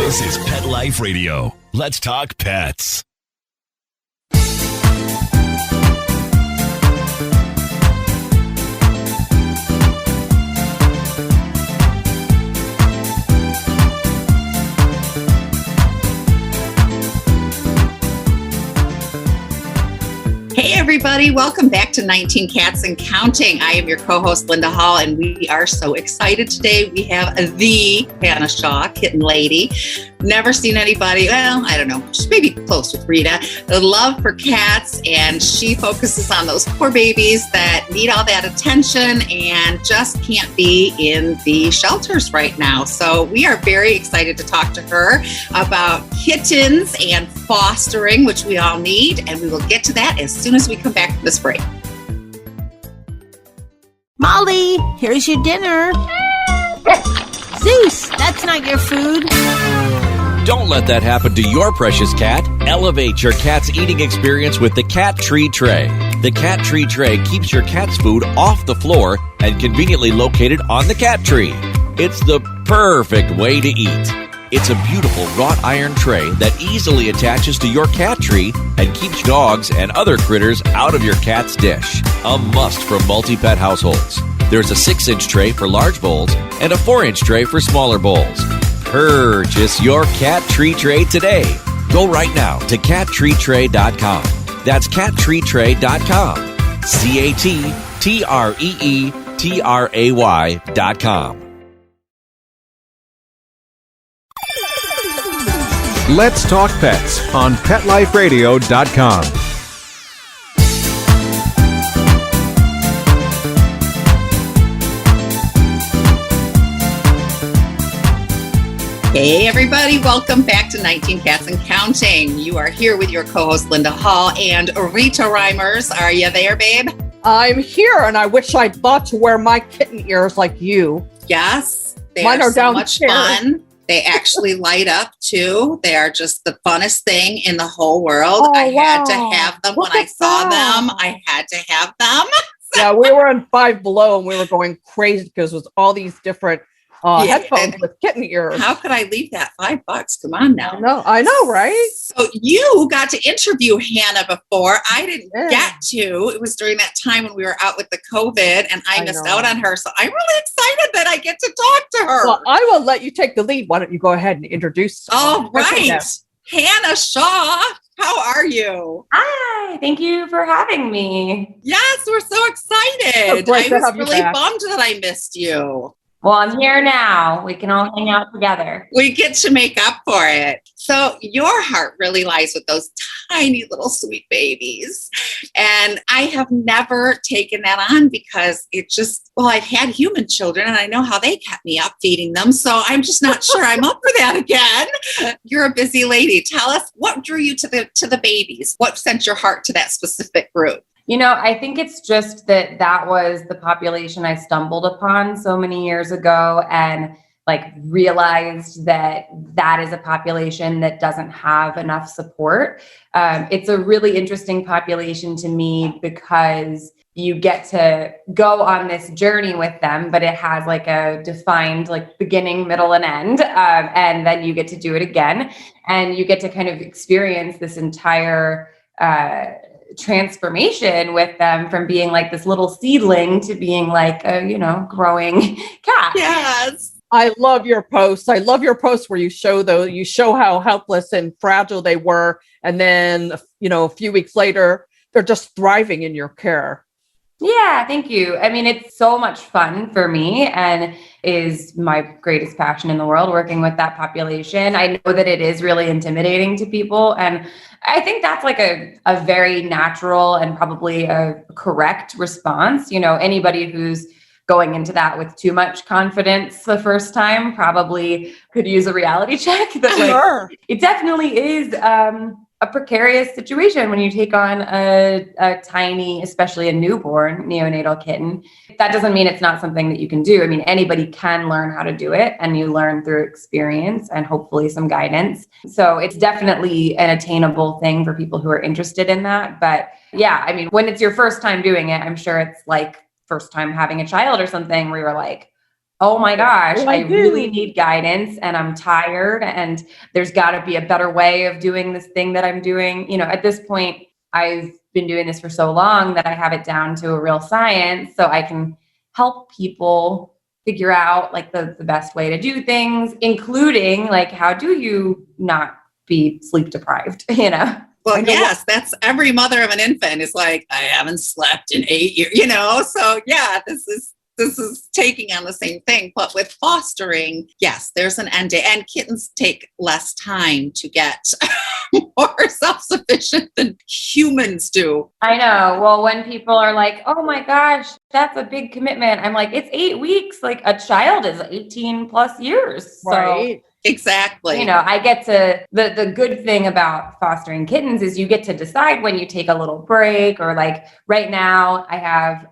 This is Pet Life Radio. Let's talk pets. Hey everybody, welcome back to 19 Cats and Counting. I am your co-host Linda Hall, and we are so excited today. We have the Hannah Shaw, Kitten Lady. Never seen anybody, well, I don't know, she's maybe close with Rita. The love for cats, and she focuses on those poor babies that need all that attention and just can't be in the shelters right now. So we are very excited to talk to her about kittens and fostering, which we all need, and we will get to that as soon as we come back from this break. Molly, here's your dinner. Zeus, that's not your food. Don't let that happen to your precious cat. Elevate your cat's eating experience with the Cat Tree Tray. The Cat Tree Tray keeps your cat's food off the floor and conveniently located on the cat tree. It's the perfect way to eat. It's a beautiful wrought iron tray that easily attaches to your cat tree and keeps dogs and other critters out of your cat's dish. A must for multi-pet households. There's a 6-inch tray for large bowls and a 4-inch tray for smaller bowls. Purchase your Cat Tree Tray today. Go right now to cattreetray.com. That's cattreetray.com. cattreetray.com. Let's Talk Pets on PetLifeRadio.com. Hey everybody, welcome back to 19 Cats and Counting. You are here with your co-host Linda Hall and Rita Reimers. Are you there, babe? I'm here, and I wish I'd thought to wear my kitten ears like you. Yes, they Mine are are so much downstairs. fun. They actually light up too. They are just the funnest thing in the whole world. Oh, I had to wow. have them Look when I at saw that. them. I had to have them. Yeah, we were on Five Below, and we were going crazy because it was all these different headphones and with kitten ears. How could I leave that $5? Come on now. I know, right? So you got to interview Hannah before. I didn't Yeah. get to. It was during that time when we were out with the COVID, and I missed out on her. So I'm really excited that I get to talk to her. Well, I will let you take the lead. Why don't you go ahead and introduce? All right. Yeah. Hannah Shaw, how are you? Hi, thank you for having me. Yes, we're so excited. great to I was have you really back. bummed that I missed you. Well, I'm here now. We can all hang out together. We get to make up for it. So your heart really lies with those tiny little sweet babies. And I have never taken that on because I've had human children and I know how they kept me up feeding them. So I'm just not sure I'm up for that again. You're a busy lady. Tell us, what drew you to the babies? What sent your heart to that specific group? You know, I think it's just that was the population I stumbled upon so many years ago and realized that is a population that doesn't have enough support. It's a really interesting population to me because you get to go on this journey with them, but it has a defined beginning, middle, and end. And then you get to do it again. And you get to kind of experience this entire transformation with them from being this little seedling to being a growing cat. Yes. I love your posts. I love your posts where you show how helpless and fragile they were. And then, a few weeks later, they're just thriving in your care. Yeah, thank you. I mean, it's so much fun for me and is my greatest passion in the world, working with that population. I know that it is really intimidating to people. And I think that's a very natural and probably a correct response. Anybody who's going into that with too much confidence the first time probably could use a reality check. That it definitely is a precarious situation when you take on a tiny, especially a newborn neonatal kitten. That doesn't mean it's not something that you can do. I mean, anybody can learn how to do it, and you learn through experience and hopefully some guidance. So it's definitely an attainable thing for people who are interested in that. But yeah, I mean, when it's your first time doing it, I'm sure it's like first time having a child or something where you're like, oh my gosh, Oh, I I do. really need guidance and I'm tired and there's got to be a better way of doing this thing that I'm doing. At this point, I've been doing this for so long that I have it down to a real science, so I can help people figure out like the best way to do things, including like, how do you not be sleep deprived, Well, yes, that's every mother of an infant is like, I haven't slept in 8 years, So yeah, this is taking on the same thing, but with fostering, yes, there's an end date, and kittens take less time to get more self-sufficient than humans do. I know. Well, when people are like, oh my gosh, that's a big commitment, I'm like, it's 8 weeks. Like a child is 18 plus years. Right. So, Exactly. I get to, the good thing about fostering kittens is you get to decide when you take a little break, or like right now I have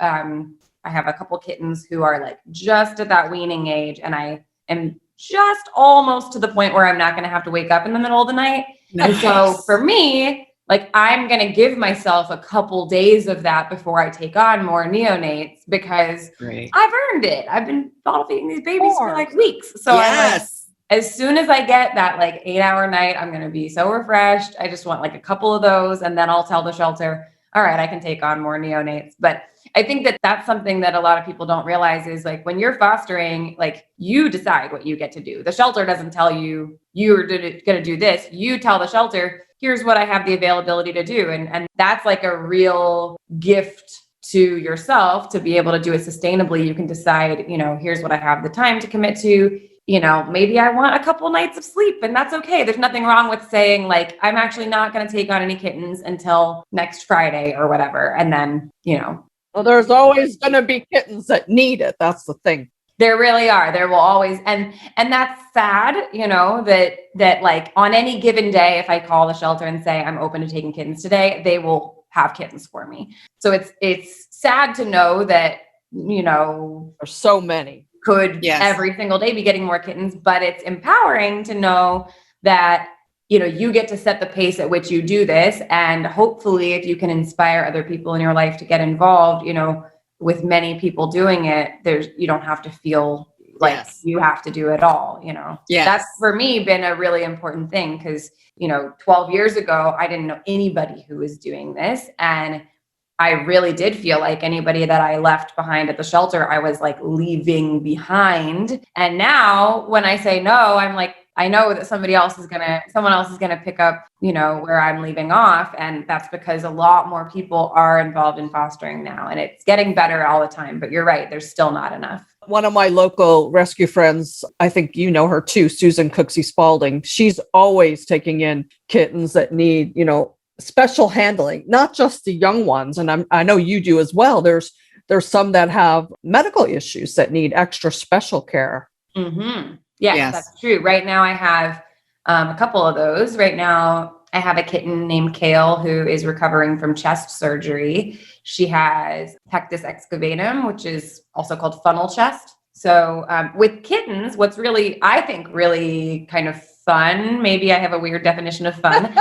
a couple kittens who are like just at that weaning age, and I am just almost to the point where I'm not going to have to wake up in the middle of the night. Nice. And so for me, like, I'm going to give myself a couple days of that before I take on more neonates, because Great. I've earned it. I've been bottle feeding these babies for like weeks. So I'm like, Yes. as soon as I get that like 8-hour night, I'm going to be so refreshed. I just want like a couple of those, and then I'll tell the shelter, all right, I can take on more neonates. But I think that that's something that a lot of people don't realize is like, when you're fostering, like, you decide what you get to do. The shelter doesn't tell you you're going to do this. You tell the shelter, here's what I have the availability to do. And that's like a real gift to yourself to be able to do it sustainably. You can decide, here's what I have the time to commit to. Maybe I want a couple nights of sleep, and that's okay. There's nothing wrong with saying like, I'm actually not going to take on any kittens until next Friday or whatever. And then, Well, there's always going to be kittens that need it. That's the thing. there really are. There will always, and that's sad, that like on any given day, if I call the shelter and say I'm open to taking kittens today, they will have kittens for me. So it's sad to know that, There's so many. could every single day be getting more kittens, but it's empowering to know that, you get to set the pace at which you do this. And hopefully if you can inspire other people in your life to get involved, with many people doing it, you don't have to feel like you have to do it all, That's for me been a really important thing, because, 12 years ago, I didn't know anybody who was doing this. And I really did feel like anybody that I left behind at the shelter, I was like leaving behind. And now when I say no, I'm like, I know that someone else is going to pick up, where I'm leaving off. And that's because a lot more people are involved in fostering now, and it's getting better all the time. But you're right, there's still not enough. One of my local rescue friends, I think you know her too, Susan Cooksey Spalding. She's always taking in kittens that need, special handling, not just the young ones. And I know you do as well. There's some that have medical issues that need extra special care. Mm-hmm. Yes, that's true. Right now I have a couple of those. Right now I have a kitten named Kale who is recovering from chest surgery. She has pectus excavatum, which is also called funnel chest. So with kittens, what's really, I think, really kind of fun, maybe I have a weird definition of fun,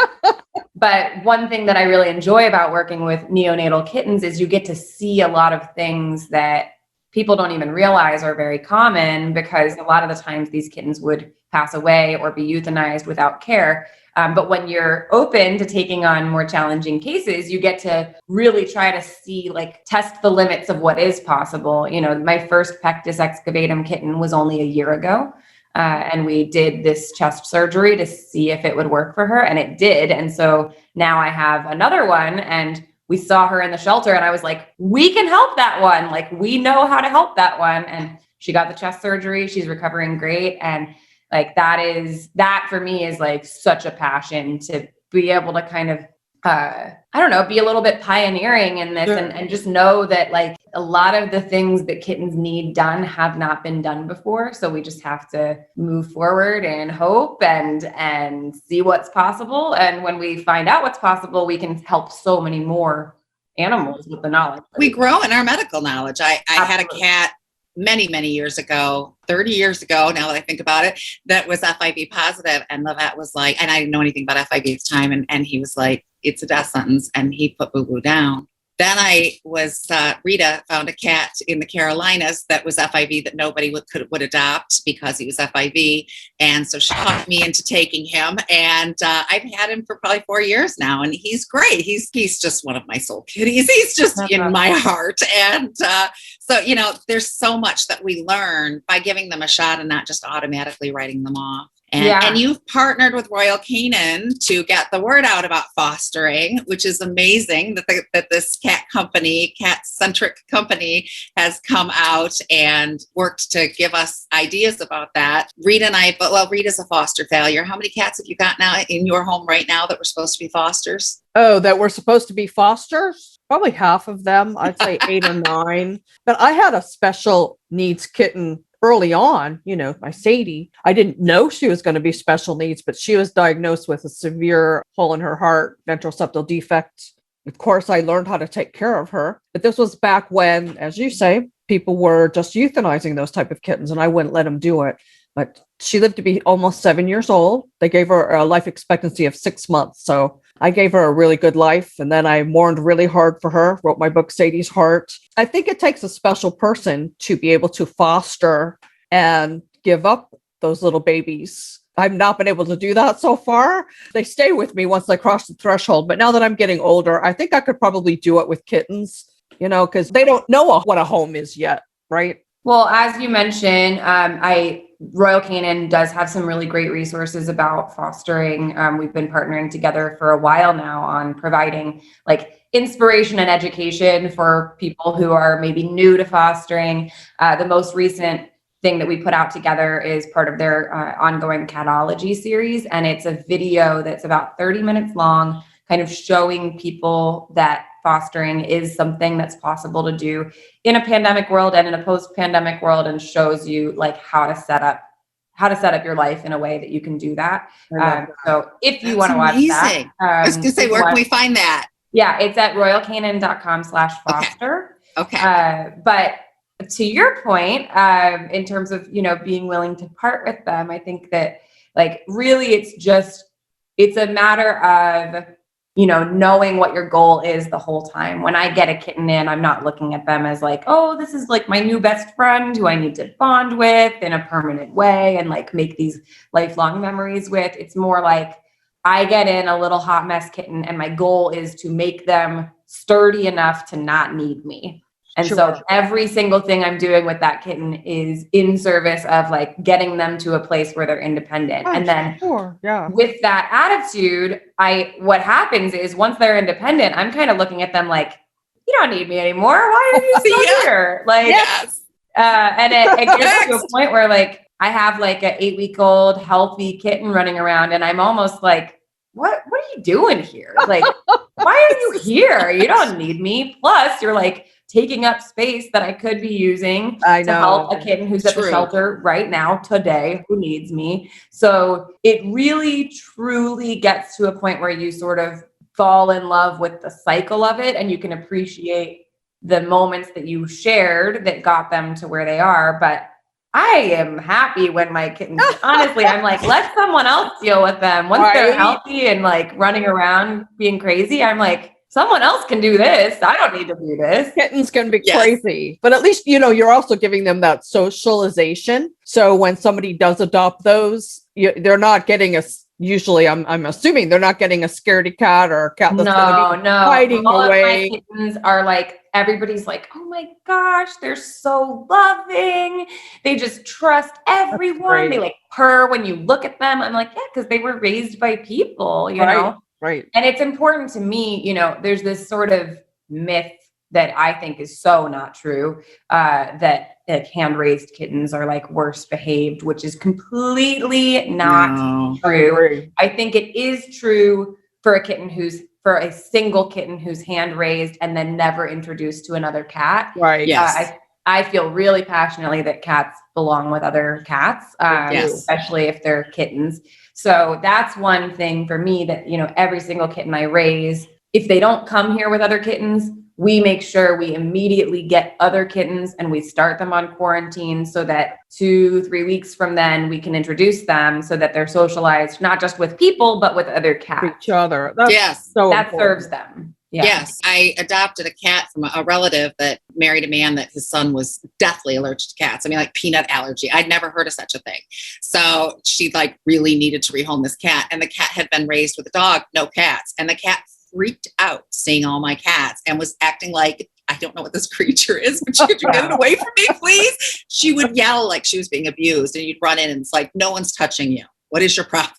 but one thing that I really enjoy about working with neonatal kittens is you get to see a lot of things that people don't even realize are very common, because a lot of the times these kittens would pass away or be euthanized without care. But when you're open to taking on more challenging cases, you get to really try to see, like, test the limits of what is possible. My first pectus excavatum kitten was only a year ago. And we did this chest surgery to see if it would work for her, and it did. And so now I have another one, and we saw her in the shelter, and I was like, we can help that one. Like, we know how to help that one. And she got the chest surgery. She's recovering great. And like, that for me is like such a passion to be able to kind of, be a little bit pioneering in this. Sure. and just know that like a lot of the things that kittens need done have not been done before. So we just have to move forward and hope and see what's possible. And when we find out what's possible, we can help so many more animals with the knowledge. We grow in our medical knowledge. I had a cat many, many years ago, 30 years ago, now that I think about it, that was FIV positive. And the vet was like, and I didn't know anything about FIV at the time. And he was like, it's a death sentence. And he put Boo Boo down. Then Rita found a cat in the Carolinas that was FIV that nobody would adopt because he was FIV. And so she talked me into taking him. And I've had him for probably 4 years now. And he's great. He's just one of my soul kitties. He's just in my heart. And so, there's so much that we learn by giving them a shot and not just automatically writing them off. And you've partnered with Royal Canin to get the word out about fostering, which is amazing that this cat-centric company has come out and worked to give us ideas about that. Rita and I, Rita's a foster failure. How many cats have you got now in your home right now that were supposed to be fosters? Oh, that were supposed to be fosters? Probably half of them. I'd say 8 or 9. But I had a special needs kitten early on, my Sadie. I didn't know she was going to be special needs, but she was diagnosed with a severe hole in her heart, ventral septal defect. Of course, I learned how to take care of her. But this was back when, as you say, people were just euthanizing those type of kittens, and I wouldn't let them do it. But she lived to be almost 7 years old. They gave her a life expectancy of 6 months. So I gave her a really good life. And then I mourned really hard for her, wrote my book, Sadie's Heart. I think it takes a special person to be able to foster and give up those little babies. I've not been able to do that so far. They stay with me once they cross the threshold. But now that I'm getting older, I think I could probably do it with kittens, because they don't know what a home is yet, right? Well, as you mentioned, Royal Canin does have some really great resources about fostering. We've been partnering together for a while now on providing inspiration and education for people who are maybe new to fostering. The most recent thing that we put out together is part of their ongoing catology series. And it's a video that's about 30 minutes long, kind of showing people that fostering is something that's possible to do in a pandemic world and in a post-pandemic world, and shows you how to set up your life in a way that you can do that. So if you want to watch that, I was going to say, where can we find that? Yeah, it's at royalcanin.com/foster. Okay. But to your point, in terms of, being willing to part with them, I think that really it's a matter of, knowing what your goal is the whole time. When I get a kitten in, I'm not looking at them as this is my new best friend who I need to bond with in a permanent way and make these lifelong memories with. It's more I get in a little hot mess kitten and my goal is to make them sturdy enough to not need me. And so every single thing I'm doing with that kitten is in service of getting them to a place where they're independent. And then with that attitude, what happens is once they're independent, I'm kind of looking at them you don't need me anymore. Why are you still here? Yes. And it gets to a point where I have an 8-week-old healthy kitten running around and I'm almost what are you doing here? Why are you here? You don't need me. Plus you're taking up space that I could be using to help a kitten who's at the shelter right now, today, who needs me. So it really, truly gets to a point where you sort of fall in love with the cycle of it, and you can appreciate the moments that you shared that got them to where they are. But I am happy when my kittens, honestly, I'm let someone else deal with them. Once they're healthy and running around being crazy, I'm someone else can do this. I don't need to do this. Kittens can be crazy, but at least, you're also giving them that socialization. So when somebody does adopt those, they're not getting usually I'm assuming they're not getting a scaredy cat or a cat that's hiding all away. Of my kittens are everybody's oh my gosh, they're so loving. They just trust everyone. They purr when you look at them. I'm because they were raised by people, you know? Right. And it's important to me, there's this sort of myth that I think is so not true, that hand-raised kittens are worse behaved, which is completely not true. I think it is true for a single kitten who's hand-raised and then never introduced to another cat. Right. Yes. I feel really passionately that cats belong with other cats, especially if they're kittens. So that's one thing for me that, every single kitten I raise, if they don't come here with other kittens, we make sure we immediately get other kittens and we start them on quarantine so that 2-3 weeks from then we can introduce them so that they're socialized, not just with people, but with other cats. Each other. Yes. So that important. serves them. Yeah. Yes, I adopted a cat from a relative that married a man that his son was deathly allergic to cats. I mean, like peanut allergy. I'd never heard of such a thing. So she like really needed to rehome this cat. And the cat had been raised with a dog, no cats. And the cat freaked out seeing all my cats and was acting like, I don't know what this creature is, but could you get it away from me, please? She would yell like she was being abused, and you'd run in and it's like, no one's touching you. What is your problem?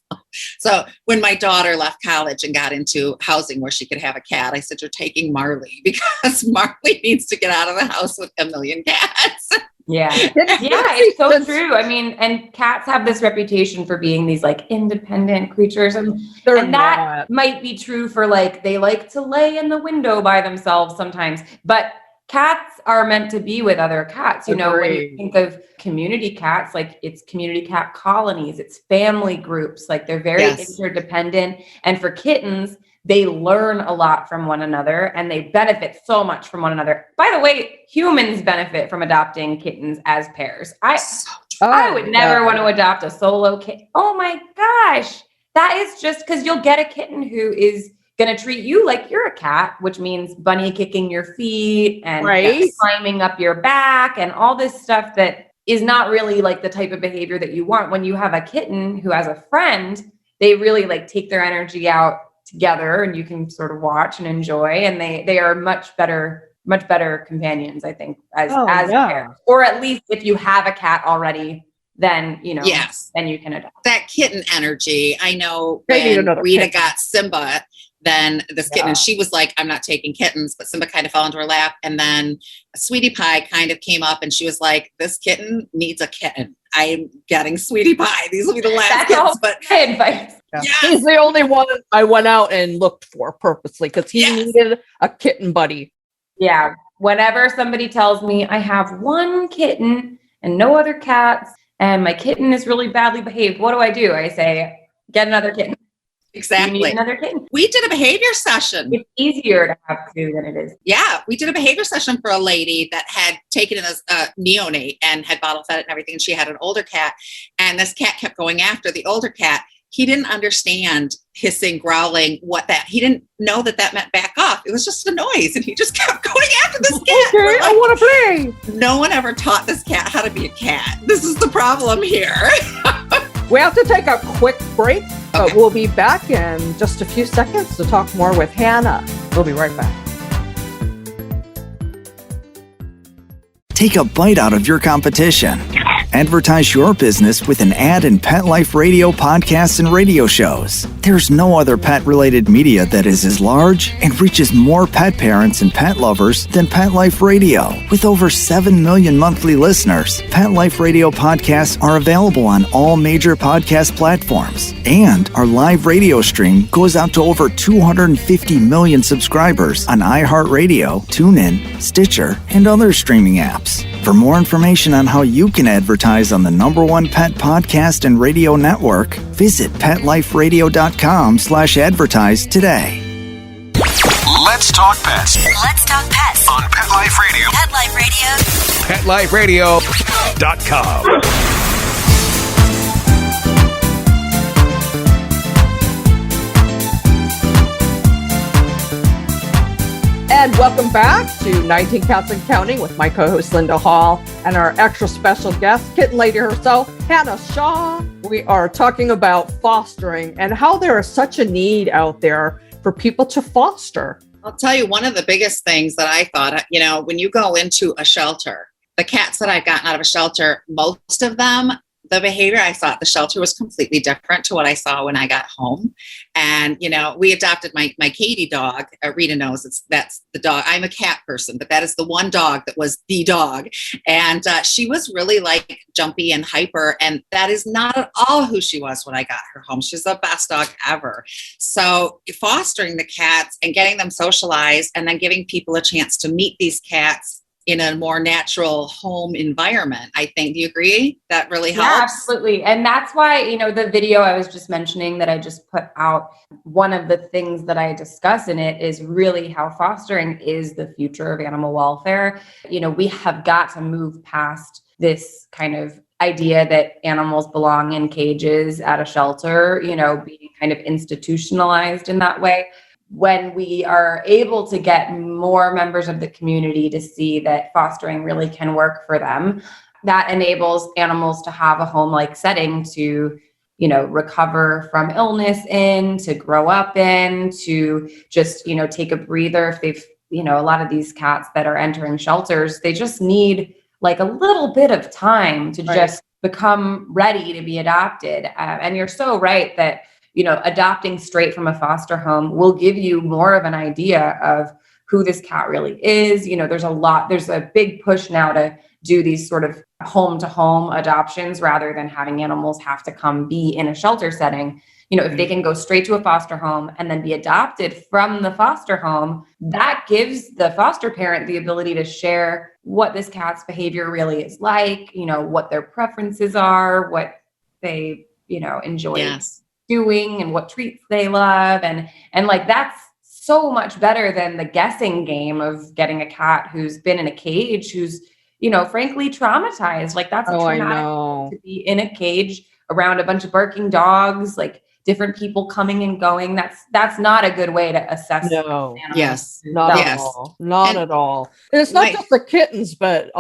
So when my daughter left college and got into housing where she could have a cat, I said, you're taking Marley, because Marley needs to get out of the house with a million cats. Yeah. It's so true. I mean, and cats have this reputation for being these like independent creatures. And that might be true for like, they like to lay in the window by themselves sometimes, but cats are meant to be with other cats. You know, when you think of community cats, like it's community cat colonies, it's family groups, like they're very interdependent. And for kittens, they learn a lot from one another and they benefit so much from one another. By the way, humans benefit from adopting kittens as pairs. I would never want to adopt a solo kitten. Oh my gosh. That is just because you'll get a kitten who is going to treat you like you're a cat, which means bunny kicking your feet and climbing up your back and all this stuff that is not really like the type of behavior that you want. When you have a kitten who has a friend, they really like take their energy out together and you can sort of watch and enjoy. And they are much better companions, I think, as pairs. Or at least if you have a cat already, then, you know, then you can adopt. That kitten energy. I know when Rita got Simba, then this kitten, and she was like, I'm not taking kittens, but Simba kind of fell into her lap. And then Sweetie Pie kind of came up and she was like, this kitten needs a kitten. I'm getting Sweetie Pie. These will be the last kittens. But advice. He's the only one I went out and looked for purposely because he needed a kitten buddy. Yeah. Whenever somebody tells me I have one kitten and no other cats and my kitten is really badly behaved, what do? I say, get another kitten. Exactly. You need another kitten. We did a behavior session. It's easier to have two than it is. Yeah. We did a behavior session for a lady that had taken in a neonate and had bottle fed it and everything. And she had an older cat. And this cat kept going after the older cat. He didn't understand hissing, growling, he didn't know that meant back off. It was just a noise. And he just kept going after this cat. Okay, I want to play. No one ever taught this cat how to be a cat. This is the problem here. We have to take a quick break, but we'll be back in just a few seconds to talk more with Hannah. We'll be right back. Take a bite out of your competition. Advertise your business with an ad in Pet Life Radio podcasts and radio shows. There's no other pet-related media that is as large and reaches more pet parents and pet lovers than Pet Life Radio. With over 7 million monthly listeners, Pet Life Radio podcasts are available on all major podcast platforms. And our live radio stream goes out to over 250 million subscribers on iHeartRadio, TuneIn, Stitcher, and other streaming apps. For more information on how you can advertise on the #1 pet podcast and radio network, visit PetLifeRadio.com/advertise today. Let's talk pets. Let's talk pets On Pet Life Radio. Pet Life Radio. PetLifeRadio.com. And welcome back to 19 Cats and Counting with my co-host Linda Hall and our extra special guest, Kitten Lady herself, Hannah Shaw. We are talking about fostering and how there is such a need out there for people to foster. I'll tell you, one of the biggest things that I thought, you know, when you go into a shelter, the cats that I've gotten out of a shelter, most of them, the behavior I saw at the shelter was completely different to what I saw when I got home. And, you know, we adopted my Katie dog. Rita knows that's the dog. I'm a cat person, but that is the one dog that was the dog. And she was really like jumpy and hyper. And that is not at all who she was when I got her home. She's the best dog ever. So fostering the cats and getting them socialized and then giving people a chance to meet these cats in a more natural home environment, I think. Do you agree? That really helps? Yeah, absolutely. And that's why, you know, the video I was just mentioning that I just put out, one of the things that I discuss in it is really how fostering is the future of animal welfare. You know, we have got to move past this kind of idea that animals belong in cages at a shelter, you know, being kind of institutionalized in that way. when we are able to get more members of the community to see that fostering really can work for them, that enables animals to have a home-like setting to, you know, recover from illness in, to grow up in, to just, you know, take a breather. If they've, you know, a lot of these cats that are entering shelters, they just need like a little bit of time to just become ready to be adopted. And you're so right that, you know, adopting straight from a foster home will give you more of an idea of who this cat really is. You know, there's a big push now to do these sort of home to home adoptions rather than having animals have to come be in a shelter setting. You know, if they can go straight to a foster home and then be adopted from the foster home, that gives the foster parent the ability to share what this cat's behavior really is like, you know, what their preferences are, what they, you know, enjoy doing and what treats they love. And like, that's so much better than the guessing game of getting a cat who's been in a cage, who's, you know, frankly traumatized. Like that's a traumatic to be in a cage around a bunch of barking dogs, like different people coming and going. That's not a good way to assess. No. Yes. Not at all. Not at all. And it's not just the kittens, but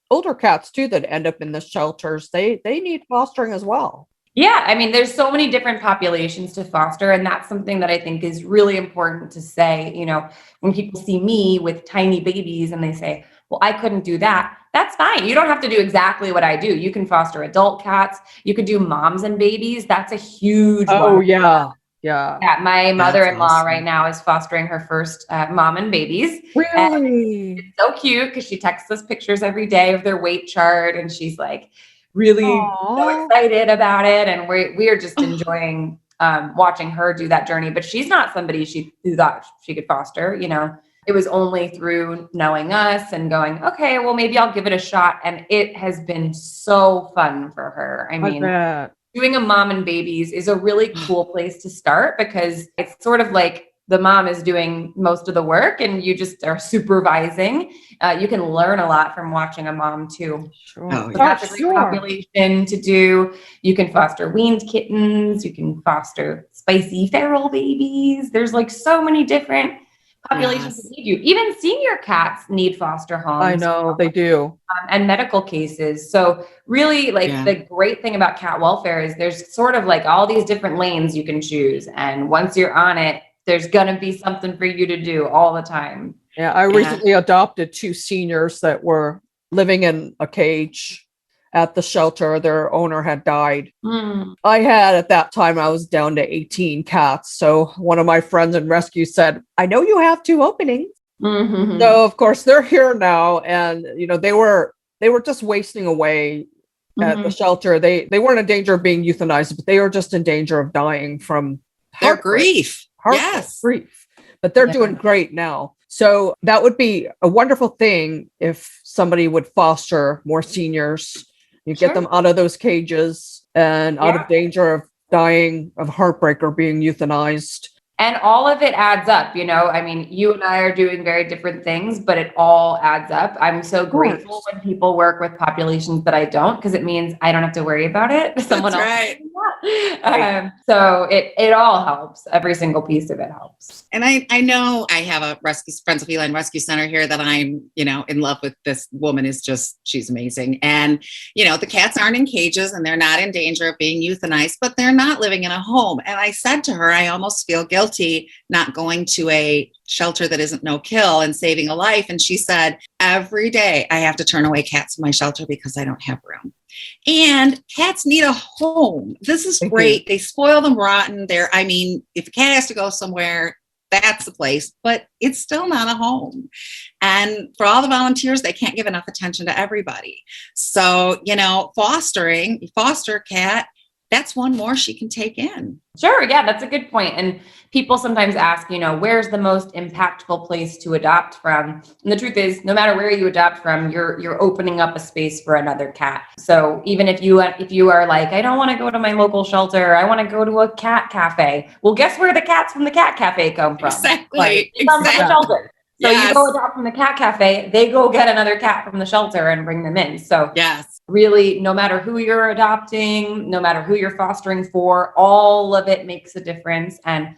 older cats too that end up in the shelters. They need fostering as well. Yeah, I mean, there's so many different populations to foster, and that's something that I think is really important to say. You know, when people see me with tiny babies and they say, well, I couldn't do that. That's fine. You don't have to do exactly what I do. You can foster adult cats. You could do moms and babies. That's a huge one. Yeah. My mother-in-law right now is fostering her first mom and babies. Really? And it's so cute because she texts us pictures every day of their weight chart, and she's like really so excited about it. And we are just enjoying watching her do that journey. But she's not somebody who thought she could foster, you know. It was only through knowing us and going, okay, well, maybe I'll give it a shot. And it has been so fun for her. I mean, doing a mom and babies is a really cool place to start because it's sort of like the mom is doing most of the work and you just are supervising. You can learn a lot from watching a mom too. Sure. That's a great population to do. You can foster weaned kittens. You can foster spicy feral babies. There's like so many different populations that need you. Even senior cats need foster homes. I know they do. And medical cases. So really the great thing about cat welfare is there's sort of like all these different lanes you can choose. And once you're on it, there's going to be something for you to do all the time. Yeah. I recently adopted 2 seniors that were living in a cage at the shelter. Their owner had died. I had, at that time, I was down to 18 cats. So one of my friends in rescue said, I know you have 2 openings. Mm-hmm. So of course they're here now. And, you know, they were just wasting away at the shelter. They weren't in danger of being euthanized, but they were just in danger of dying from their grief. Grief. But they're doing great now. So that would be a wonderful thing if somebody would foster more seniors. You get them out of those cages and out of danger of dying of heartbreak or being euthanized. And all of it adds up, you know. I mean, you and I are doing very different things, but it all adds up. I'm so grateful when people work with populations that I don't, because it means I don't have to worry about it. Someone else. Right. So it all helps. Every single piece of it helps. And I know I have a Friends of Feline Rescue Center here that I'm, you know, in love with. This woman she's amazing. And, you know, the cats aren't in cages and they're not in danger of being euthanized, but they're not living in a home. And I said to her, I almost feel guilty not going to a shelter that isn't no kill and saving a life. And she said, every day I have to turn away cats from my shelter because I don't have room. And cats need a home. This is great. They spoil them rotten. I mean, if a cat has to go somewhere, that's the place, but it's still not a home. And for all the volunteers, they can't give enough attention to everybody. So, you know, foster a cat, that's one more she can take in. Sure. Yeah, that's a good point. And people sometimes ask, you know, where's the most impactful place to adopt from? And the truth is, no matter where you adopt from, you're opening up a space for another cat. So even if you are like, I don't want to go to my local shelter, I want to go to a cat cafe. Well, guess where the cats from the cat cafe come from? Exactly. From the shelter. So you go adopt from the cat cafe, they go get another cat from the shelter and bring them in. So yes. really, no matter who you're adopting, no matter who you're fostering for, all of it makes a difference. And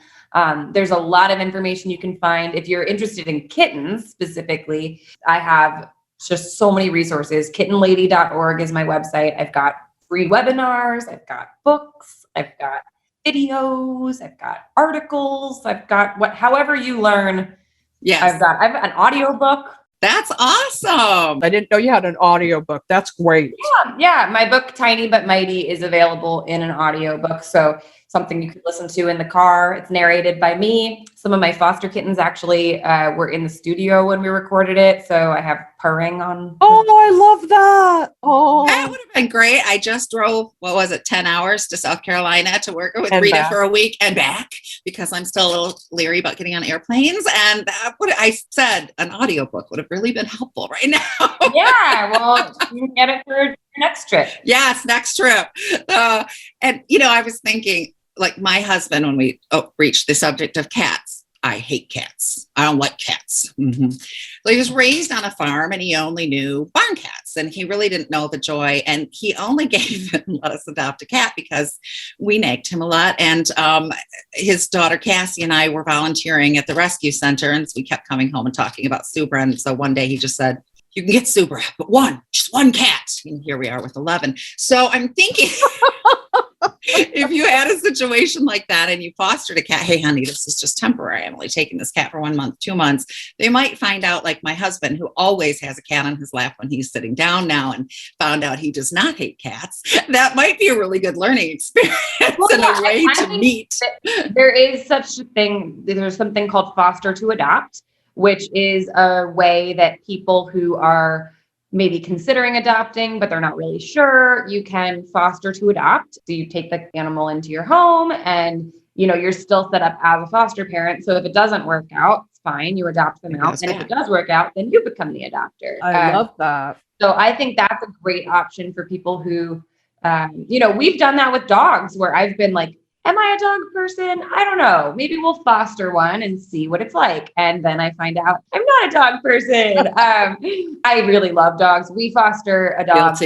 there's a lot of information you can find. If you're interested in kittens specifically, I have just so many resources. Kittenlady.org is my website. I've got free webinars. I've got books. I've got videos. I've got articles. I've got however you learn. Yes. I've got an audiobook. That's awesome. I didn't know you had an audiobook. That's great. Yeah. My book, Tiny But Mighty, is available in an audiobook. So something you could listen to in the car. It's narrated by me. Some of my foster kittens actually were in the studio when we recorded it. So I have purring on. Oh, I love that. Oh, That would have been great. I just drove, 10 hours to South Carolina to work with And Rita back. for a week and back because I'm still a little leery about getting on airplanes. And I said an audiobook would have really been helpful right now. Yeah, well, you can get it for your next trip. Yes, next trip. And, I was thinking, like my husband, when we reached the subject of cats, I hate cats. I don't like cats. Mm-hmm. So he was raised on a farm and he only knew barn cats and he really didn't know the joy. And he only gave it and let us adopt a cat because we nagged him a lot. And his daughter Cassie and I were volunteering at the rescue center. And so we kept coming home and talking about Subra. And so one day he just said, "You can get Subra, but just one cat." And here we are with 11. So I'm thinking, if you had a situation like that and you fostered a cat, "Hey, honey, this is just temporary. I'm only taking this cat for 1 month, 2 months." They might find out, like my husband, who always has a cat on his lap when he's sitting down now, and found out he does not hate cats. That might be a really good learning experience and a way to meet. There is such a thing. There's something called foster to adopt, which is a way that people who are maybe considering adopting, but they're not really sure, you can foster to adopt. So you take the animal into your home and, you're still set up as a foster parent. So if it doesn't work out, it's fine. You adopt them out. And if it does work out, then you become the adopter. I love that. So I think that's a great option for people who, we've done that with dogs where I've been like, am I a dog person? I don't know. Maybe we'll foster one and see what it's like. And then I find out I'm not a dog person. I really love dogs. We foster a dog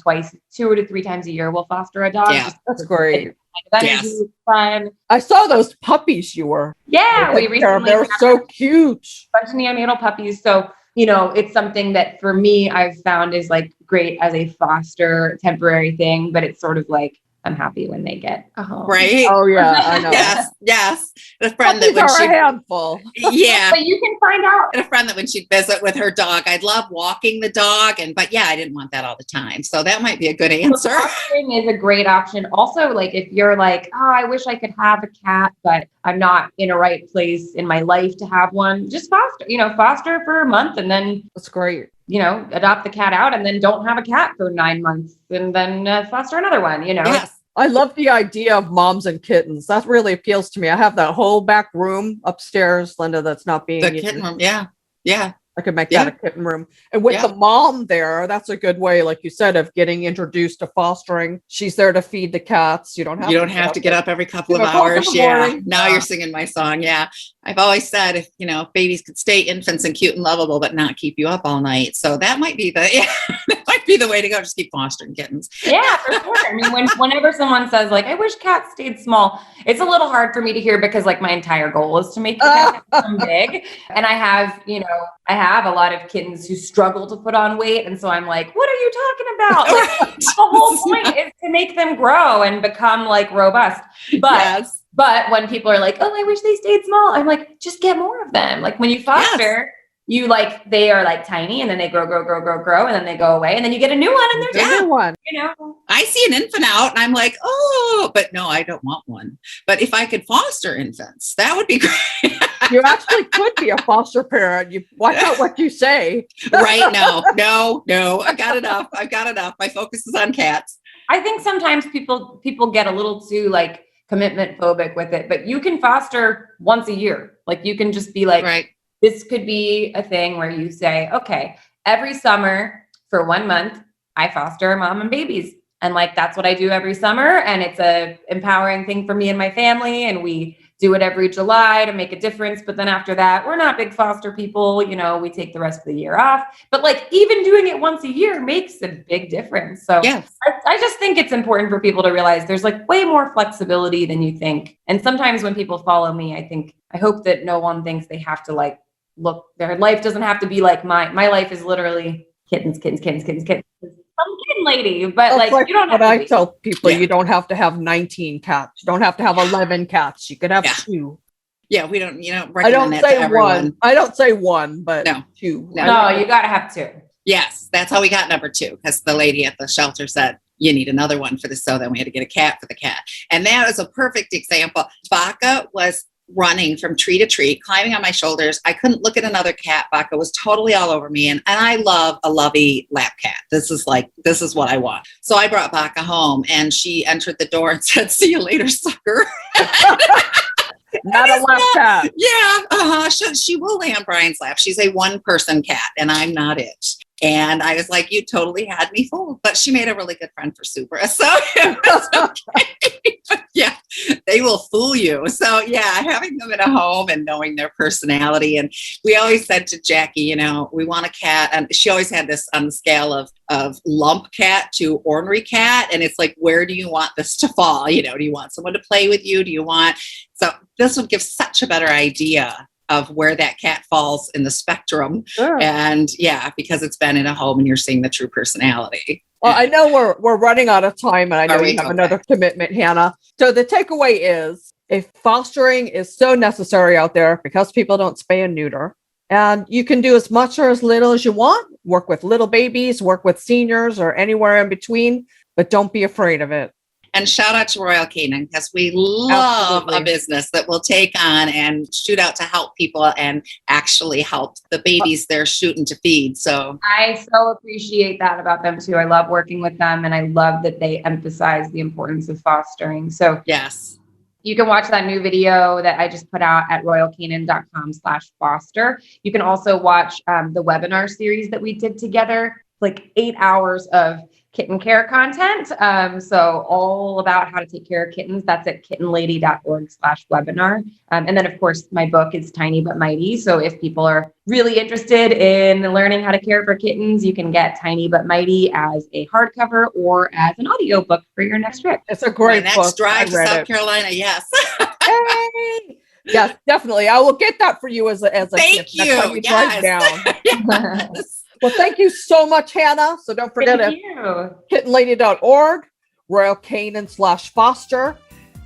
twice, 2 to 3 times a year. We'll foster a dog. Yeah, that's great. It's fun. I saw those puppies you were. Yeah, we recently. They're so cute. Bunch of neonatal puppies. So, it's something that for me, I've found is like great as a foster temporary thing, but it's sort of like, I'm happy when they get a home. Right? Oh yeah, I know. Yes. A friend that Puppies when are a handful. Yeah. But you can find out. And a friend that when she'd visit with her dog, I'd love walking the dog. But I didn't want that all the time. So that might be a good answer. Fostering is a great option. Also, like if you're like, oh, I wish I could have a cat, but I'm not in a right place in my life to have one, just foster for a month and then That's great. Adopt the cat out and then don't have a cat for 9 months and then foster another one, Yes. I love the idea of moms and kittens. That really appeals to me. I have that whole back room upstairs, Linda, that's not being The used. kitten room. Yeah. Yeah. I could make that a kitten room. And with the mom there, that's a good way, like you said, of getting introduced to fostering. She's there to feed the cats. You don't have to get up every couple of hours. Yeah. Now you're singing my song. Yeah. I've always said if babies could stay infants and cute and lovable, but not keep you up all night. So that might be the way to go. Just keep fostering kittens. Yeah, for sure. I mean, whenever someone says like, I wish cats stayed small, it's a little hard for me to hear because like my entire goal is to make the cat become big. And I have a lot of kittens who struggle to put on weight. And so I'm like, what are you talking about? Like, the whole point is to make them grow and become like robust. But when people are like, oh, I wish they stayed small, I'm like, just get more of them. Like when you foster, they are like tiny and then they grow. And then they go away. And then you get a new one and there's a new one. I see an infant out and I'm like, oh, but no, I don't want one. But if I could foster infants, that would be great. You actually could be a foster parent. You watch out what you say. Right? No. I've got enough. My focus is on cats. I think sometimes people get a little too like commitment phobic with it, but you can foster once a year. Like you can just be like, right. This could be a thing where you say, okay, every summer for 1 month, I foster mom and babies. And like, that's what I do every summer. And it's a empowering thing for me and my family. And we do it every July to make a difference. But then after that, we're not big foster people. We take the rest of the year off. But like even doing it once a year makes a big difference. So Yes. I just think it's important for people to realize there's like way more flexibility than you think. And sometimes when people follow me, I hope that no one thinks they have to like look, their life doesn't have to be like my life is literally kittens. I'm kitten lady, but like you don't have to. I tell people, you don't have to have 19 cats. You don't have to have 11 cats. You could have 2. Yeah, we don't, I don't say one. I don't say one, but 2. No, you got to have 2. Yes, that's how we got number 2, because the lady at the shelter said, you need another one for this. So then we had to get a cat for the cat. And that was a perfect example. Baka was running from tree to tree, climbing on my shoulders. I couldn't look at another cat. Baka was totally all over me. And I love a lovey lap cat. This is what I want. So I brought Baka home and she entered the door and said, see you later, sucker. Not a lap cat. Yeah. She will lay on Brian's lap. She's a 1-person cat and I'm not it. And I was like, you totally had me fooled. But she made a really good friend for Supra. So it was okay. But yeah, they will fool you. So yeah, having them in a home and knowing their personality. And we always said to Jackie, we want a cat. And she always had this on the scale of lump cat to ornery cat. And it's like, where do you want this to fall? Do you want someone to play with you? So this would give such a better idea of where that cat falls in the spectrum. Sure. And yeah, because it's been in a home and you're seeing the true personality. Well, I know we're running out of time, and I know you have another commitment, Hannah. So the takeaway is, if fostering is so necessary out there because people don't spay and neuter, and you can do as much or as little as you want, work with little babies, work with seniors, or anywhere in between, but don't be afraid of it. And shout out to Royal Canin, because we love a business that will take on and shoot out to help people and actually help the babies they're shooting to feed. So I so appreciate that about them too. I love working with them, and I love that they emphasize the importance of fostering. So yes, you can watch that new video that I just put out at royalcanin.com/foster. You can also watch the webinar series that we did together, like 8 hours of kitten care content. So all about how to take care of kittens. That's at kittenlady.org/webinar. And then of course, my book is Tiny But Mighty. So if people are really interested in learning how to care for kittens, you can get Tiny But Mighty as a hardcover or as an audiobook for your next trip. It's a great book. Next drive to South Carolina. Yes. Hey! Yes, definitely. I will get that for you as a Thank gift. you. Next time you drive down. Yes. Well, thank you so much, Hannah. So don't forget kittenlady.org, Royal Canin/foster,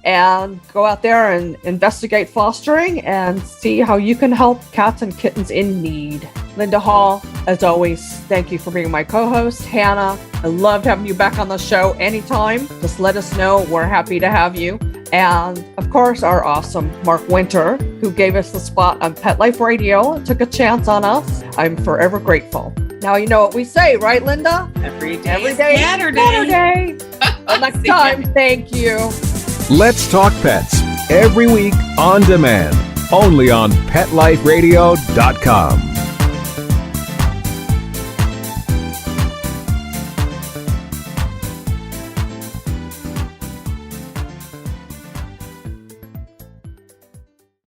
and go out there and investigate fostering and see how you can help cats and kittens in need. Linda Hall, as always, thank you for being my co-host. Hannah, I loved having you back on the show anytime. Just let us know. We're happy to have you. And of course, our awesome Mark Winter, who gave us the spot on Pet Life Radio and took a chance on us. I'm forever grateful. Now you know what we say, right, Linda? Every day is Saturday. Well, next time, thank you. Let's Talk Pets, every week on demand, only on PetLifeRadio.com.